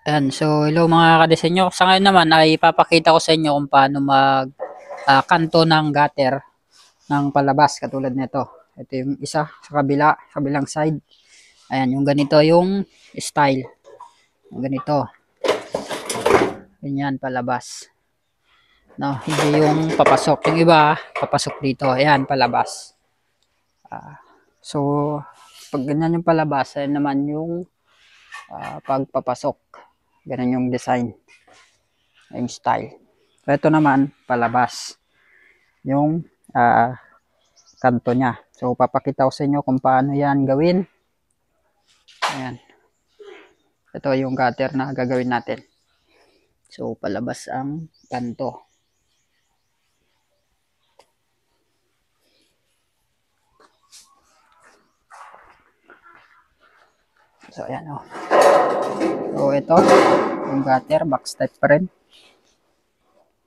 Ayan, so hello mga kadesenyo. Sa ngayon naman ay ipapakita ko sa inyo kung paano mag kanto ng gutter ng palabas katulad nito. Ito yung isa sa kabilang side. Ayan, yung ganito yung style. Yung ganito. Ganyan palabas. No, hindi yung papasok. Yung iba, papasok dito. Ayan, palabas. So, pag ganyan yung palabas, ayan naman yung pagpapasok. Ganun yung design. Yung style. Ito naman, palabas. Yung kanto niya. So, papakita ko sa inyo kung paano yan gawin. Ayan. Ito yung gutter na gagawin natin. So, palabas ang kanto. So, ayan o. So, ito, yung gutter, box type pa rin.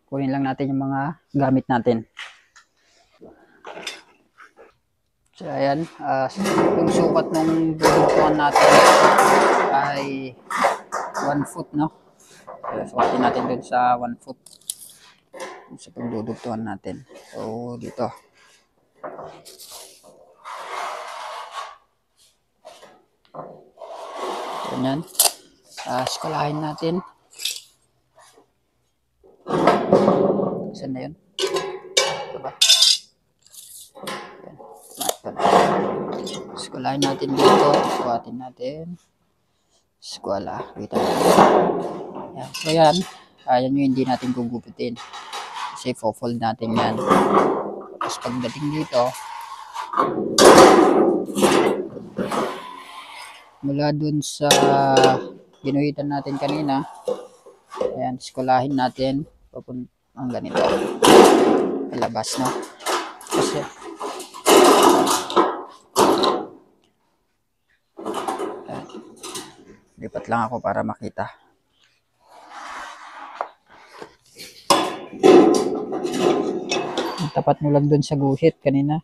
Kunin lang natin yung mga gamit natin. So, ayan. Yung sukat ng dudugtungan natin ay 1 foot, no? So, sukatin natin dun sa 1 foot. Sa pagdudugtungan natin. So, dito. Ganyan. Skalahin natin. Saan na yun? Ito ba? Skalahin natin dito. Sukatin natin. Skala. Wait natin. Ayan. So yan. Ayan yung hindi natin gugupitin. Kasi fold natin yan. Tapos pagdating dito, mula dun sa ginuhitan natin kanina, ayan, skulahin natin papunta ang ganito. Palabas, no? Kasi ayan, lipat lang ako para makita. Tapat nyo lang dun sa guhit kanina.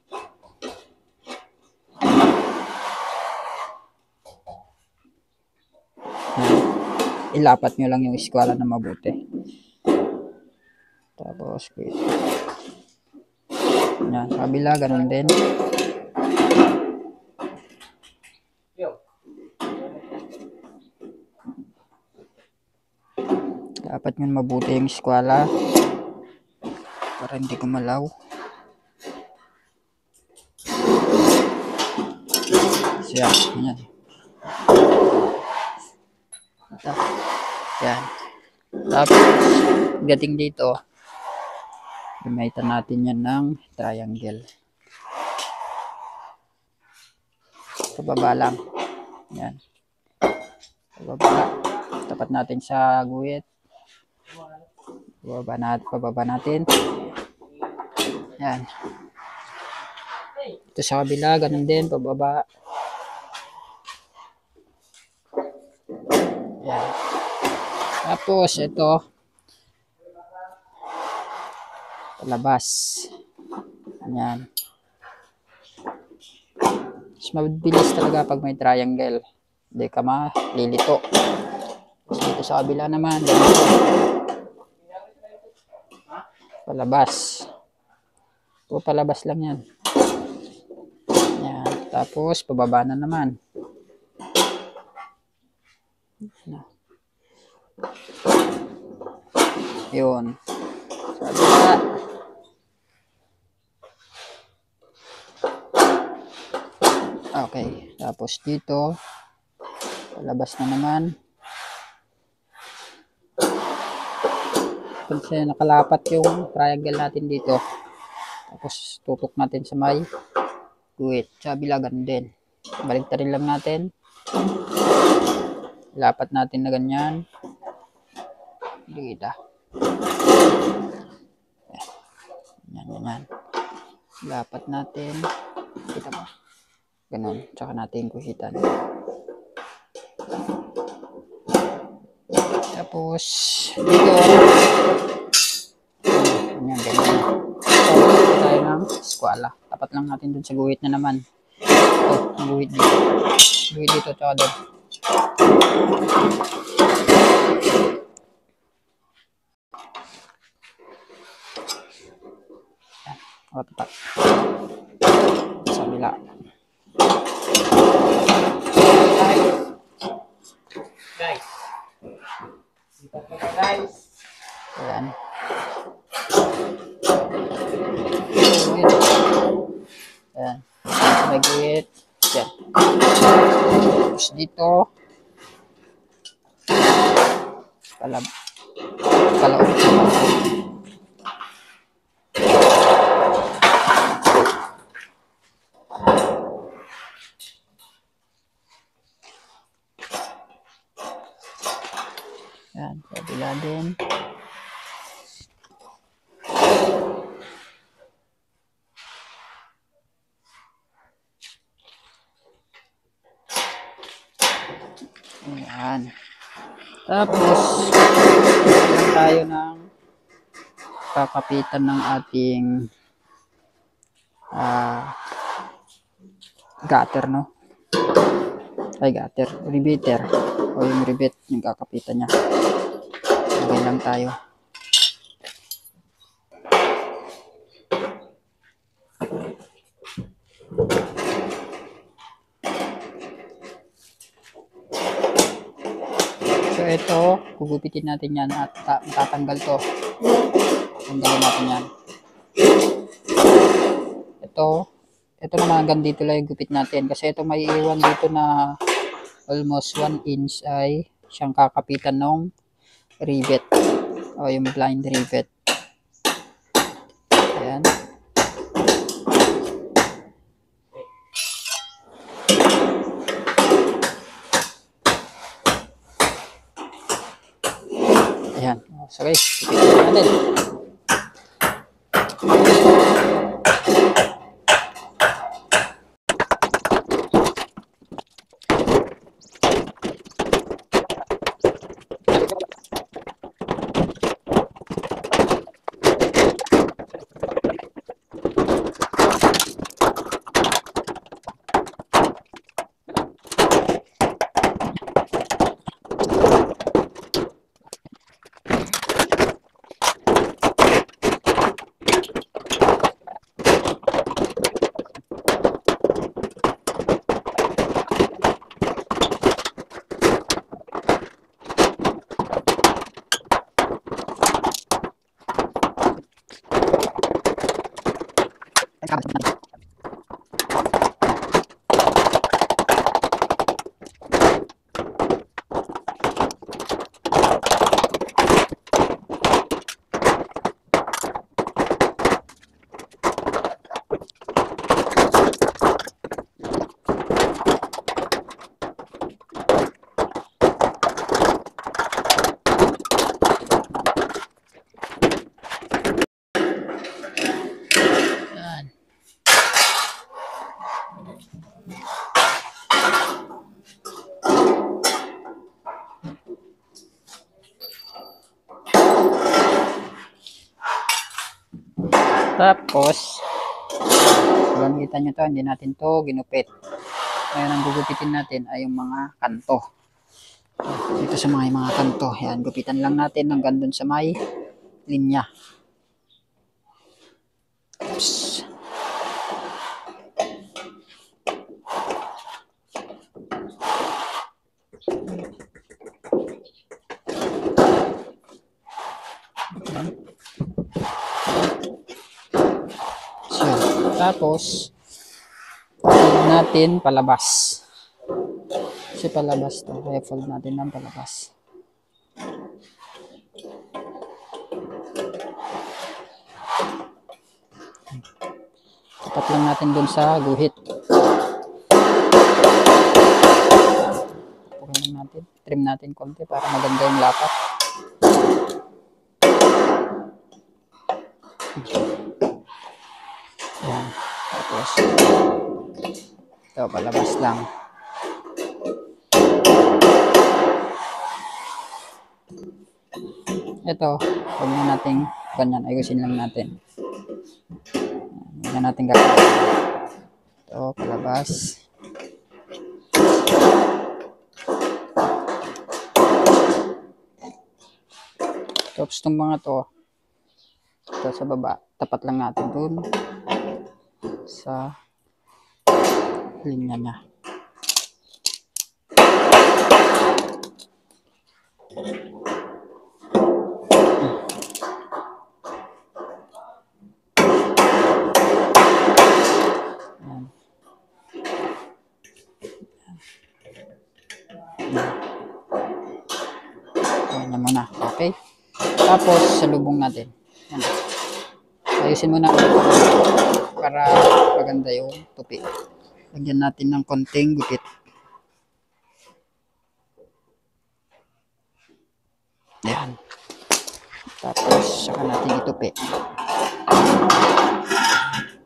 Ilapat nyo lang yung eskwala na mabuti. Tapos, yan, kabila, ganun din. Dapat nyo mabuti yung eskwala para hindi gumalaw. So, yan. Yan. Tapos, gating dito, gamitan natin yan ng triangle. Pababa lang. Yan. Pababa. Tapat natin sa guhit. Pababa natin. Yan. Ito sa kabila, ganun din, pababa. Yan. Tapos, ito. Palabas. Yan. Mas mabilis talaga pag may triangle. Hindi ka malilito. Tapos dito sa kabila naman, ganito. Palabas. Ito, palabas lang yan. Yan. Tapos, pababa na naman. Yun. Sa kabila. Okay. Tapos dito, palabas na naman. Kasi nakalapat yung triangle natin dito. Tapos tutok natin sa may guhit. Sa kabila, ganun din. Baliktarin lang natin. Lapat natin na ganyan. Dito. Yan. Lapat natin. Kita ba? Ganun. Tsaka natin guhitan. Tapos, dito. Ganyan. So, tayo ng eskwala. Tapat lang natin dun sa guhit na naman. Ito, ang guhit dito. Guhit dito, tsaka doon. Ayan. Ayan. Nag-git. Ayan. Tapos dito. Palaot. Ayan. Kabila din. Ayan. Tapos, lang tayo ng kakapitan ng ating gutter, no? Ay, gutter. Riveter. O yung rivet, yung kakapitan niya. Lagay lang tayo. So, ito, gugupitin natin yan at tatanggal to. Tanggalin natin yan. Ito naman hanggang dito lang yung gupit natin. Kasi ito may iwan dito na almost 1 inch ay siyang kakapitan ng rivet. O yung blind rivet. Ayan. Ayan. So guys, gupitin natin. Tapos, kung kita nyo to, hindi natin to ginupit. Ngayon, ang gugupitin natin ay yung mga kanto. Dito sa mga kanto. Yan, gupitan lang natin hanggang dun sa may linya. Oops. So, tapos, fold natin palabas. Kasi palabas to. Kaya fold natin ng palabas. Tapat lang natin dun sa guhit. Tapukin natin. Trim natin konti para maganda yung lapat. Ayan. Tapos, ito, palabas lang. Ito, huwag na natin ganyan, ayusin lang natin. Huwag na natin gagawin. Ito, palabas. Tapos itong mga to, ito sa baba, tapat lang natin dun sa linya niya. Ganyan muna. Okay? Tapos, salubong natin. Yan. Ayusin muna para maganda yung tupi. Lagyan natin ng konting gupit. Yan. Tapos, saka natin itupi.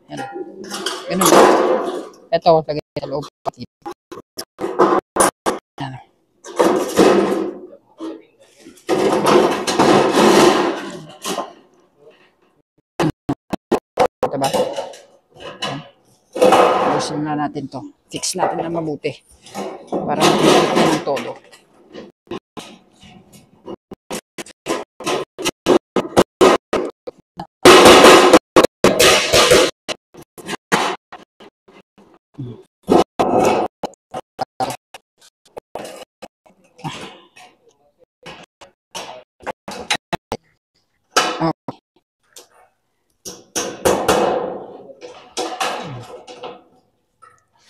Yan. Ganun. Ito, lagay sa loob. Yan. Diba? Ayusin na natin to. Fix natin na mabuti. Para mabuti ng todo.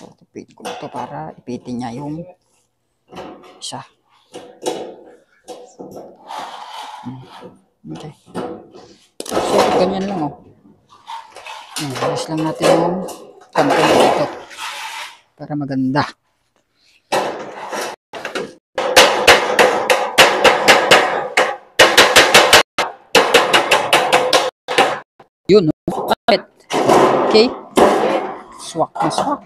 Tutupiin ko ito para ipitin niya yung isa. Okay. So, ganyan lang oh. Ayos lang natin yung kanto na ito para maganda. Yun, no? Okay. Swak na swak.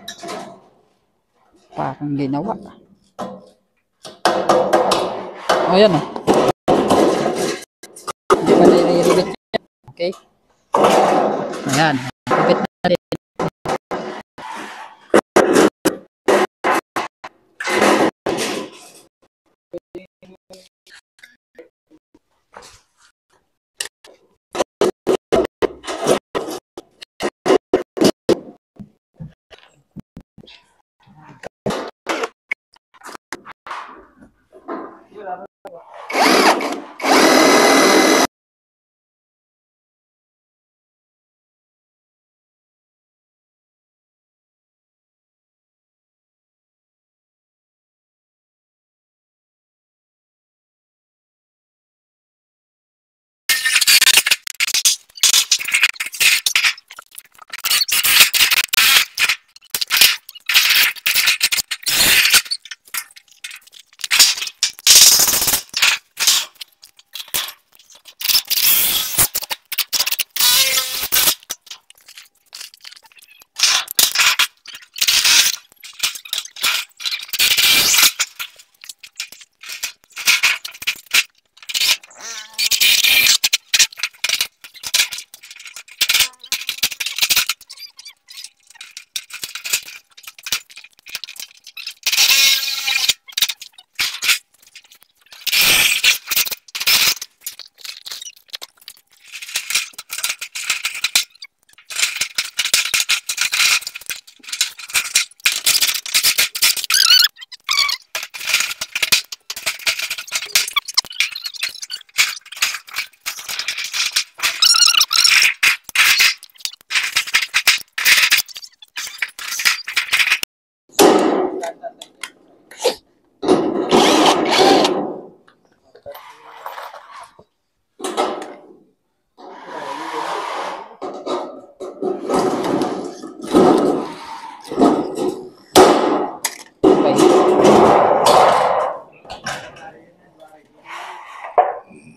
Parang ginawa. O, yan o. Hindi pa nire-ribit yan. Okay. Ayan. Ribit na rin.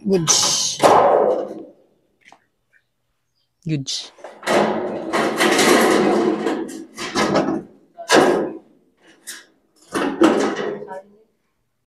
Goods. Goods.